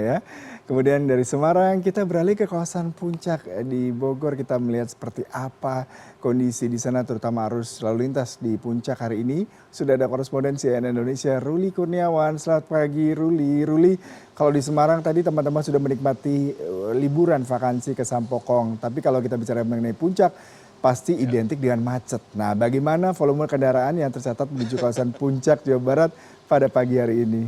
Ya. Kemudian dari Semarang kita beralih ke kawasan Puncak di Bogor, kita melihat seperti apa kondisi di sana terutama arus lalu lintas di Puncak hari ini. Sudah ada koresponden CNN Indonesia Ruli Kurniawan. Selamat pagi Ruli. Ruli, kalau di Semarang tadi teman-teman sudah menikmati liburan vakansi ke Sampokong. Tapi kalau kita bicara mengenai Puncak pasti identik dengan macet. Nah, bagaimana volume kendaraan yang tercatat menuju kawasan Puncak Jawa Barat pada pagi hari ini?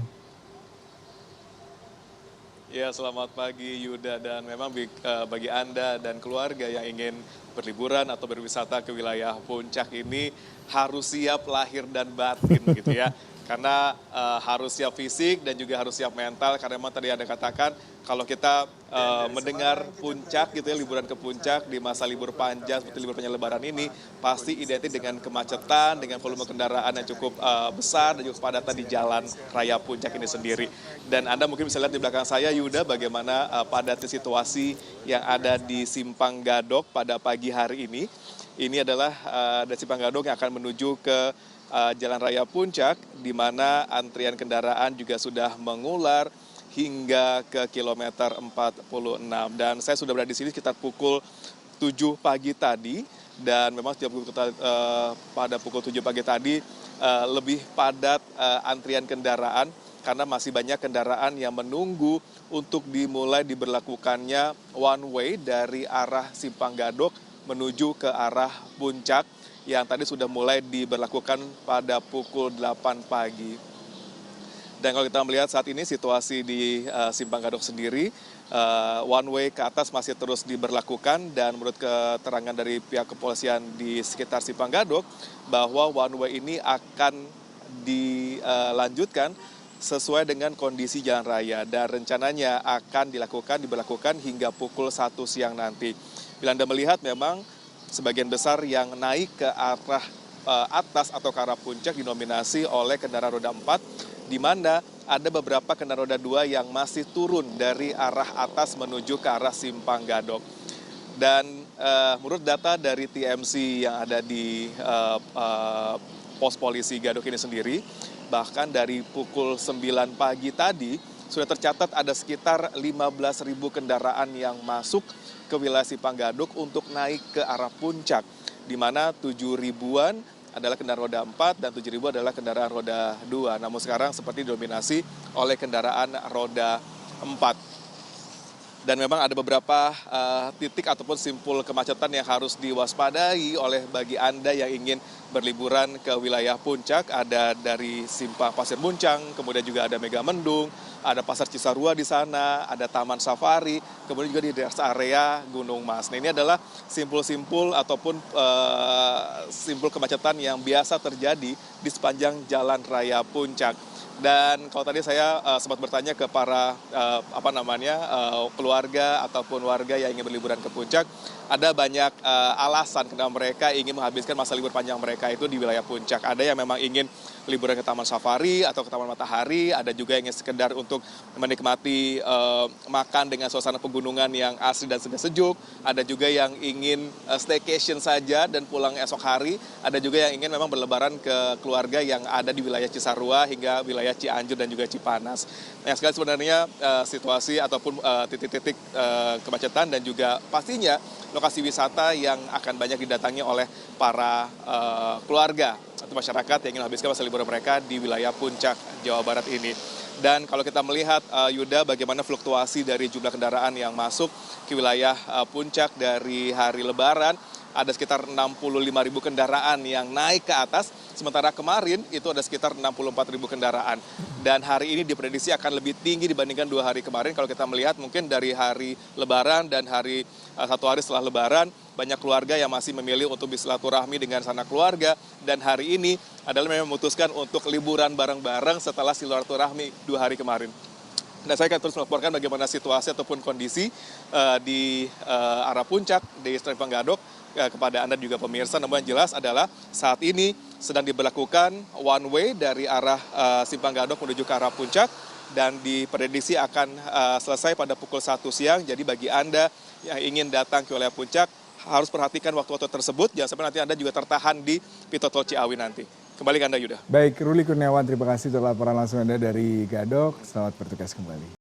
Ya, selamat pagi Yuda, dan memang bagi Anda dan keluarga yang ingin berliburan atau berwisata ke wilayah Puncak ini harus siap lahir dan batin gitu ya. Karena harus siap fisik dan juga harus siap mental, karena memang tadi Anda katakan kalau kita mendengar Puncak gitu ya, liburan ke Puncak di masa libur panjang seperti libur panjang Lebaran ini pasti identik dengan kemacetan, dengan volume kendaraan yang cukup besar dan juga kepadatan di jalan raya Puncak ini sendiri. Dan Anda mungkin bisa lihat di belakang saya Yuda bagaimana padatnya situasi yang ada di Simpang Gadok pada pagi hari ini. Ini adalah dari Simpang Gadok yang akan menuju ke Jalan Raya Puncak, di mana antrian kendaraan juga sudah mengular hingga ke kilometer 46. Dan saya sudah berada di sini sekitar pukul 7 pagi tadi, dan memang pada pukul 7 pagi tadi lebih padat antrian kendaraan karena masih banyak kendaraan yang menunggu untuk dimulai diberlakukannya one way dari arah Simpang Gadok menuju ke arah Puncak yang tadi sudah mulai diberlakukan pada pukul 8 pagi. Dan kalau kita melihat saat ini situasi di Simpang Gadok sendiri, one way ke atas masih terus diberlakukan, dan menurut keterangan dari pihak kepolisian di sekitar Simpang Gadok, bahwa one way ini akan dilanjutkan sesuai dengan kondisi jalan raya, dan rencananya akan diberlakukan hingga pukul 1 siang nanti. Bila Anda melihat memang sebagian besar yang naik ke arah atas atau ke arah Puncak dinominasi oleh kendaraan roda 4, di mana ada beberapa kendaraan roda 2 yang masih turun dari arah atas menuju ke arah Simpang Gadok. Dan menurut data dari TMC yang ada di pos polisi Gadok ini sendiri, bahkan dari pukul 9 pagi tadi sudah tercatat ada sekitar 15.000 kendaraan yang masuk ke wilayah Simpang Gadok untuk naik ke arah Puncak, di mana 7.000-an adalah kendaraan roda 4 dan 7.000 adalah kendaraan roda 2. Namun sekarang seperti didominasi oleh kendaraan roda 4. Dan memang ada beberapa titik ataupun simpul kemacetan yang harus diwaspadai oleh bagi Anda yang ingin berliburan ke wilayah Puncak. Ada dari Simpang Pasir Muncang, kemudian juga ada Megamendung, ada Pasar Cisarua di sana, ada Taman Safari, kemudian juga di rest area Gunung Mas. Nah, ini adalah simpul-simpul ataupun simpul kemacetan yang biasa terjadi di sepanjang Jalan Raya Puncak. Dan kalau tadi saya sempat bertanya ke para keluarga ataupun warga yang ingin berliburan ke Puncak, ada banyak alasan kenapa mereka ingin menghabiskan masa libur panjang mereka itu di wilayah Puncak. Ada yang memang ingin liburan ke Taman Safari atau ke Taman Matahari, ada juga yang ingin sekedar untuk menikmati makan dengan suasana pegunungan yang asri dan sejuk, ada juga yang ingin staycation saja dan pulang esok hari, ada juga yang ingin memang berlebaran ke keluarga yang ada di wilayah Cisarua hingga wilayah Cianjur dan juga Cipanas. Nah, sekali sebenarnya situasi ataupun titik-titik kemacetan dan juga pastinya lokasi wisata yang akan banyak didatangi oleh para keluarga atau masyarakat yang ingin menghabiskan masa libur mereka di wilayah Puncak Jawa Barat ini. Dan kalau kita melihat Yuda bagaimana fluktuasi dari jumlah kendaraan yang masuk ke wilayah Puncak dari hari Lebaran, ada sekitar 65.000 kendaraan yang naik ke atas, sementara kemarin itu ada sekitar 64.000 kendaraan. Dan hari ini diprediksi akan lebih tinggi dibandingkan 2 hari kemarin. Kalau kita melihat mungkin dari hari Lebaran dan satu hari setelah Lebaran, banyak keluarga yang masih memilih untuk bersilaturahmi dengan sanak keluarga, dan hari ini adalah memang memutuskan untuk liburan bareng-bareng setelah silaturahmi 2 hari kemarin. Nah, saya akan terus melaporkan bagaimana situasi ataupun kondisi di arah Puncak di Simpang Gadok kepada Anda juga pemirsa. Namun yang jelas adalah saat ini sedang diberlakukan one way dari arah Simpang Gadok menuju ke arah Puncak, dan diprediksi akan selesai pada pukul 1 siang. Jadi bagi Anda yang ingin datang ke wilayah Puncak harus perhatikan waktu-waktu tersebut, jangan sampai nanti Anda juga tertahan di pintu tol Ciawi nanti. Kembali ke Anda, Yuda. Baik, Ruli Kurniawan, terima kasih untuk laporan langsung Anda dari Gadok. Selamat bertugas kembali.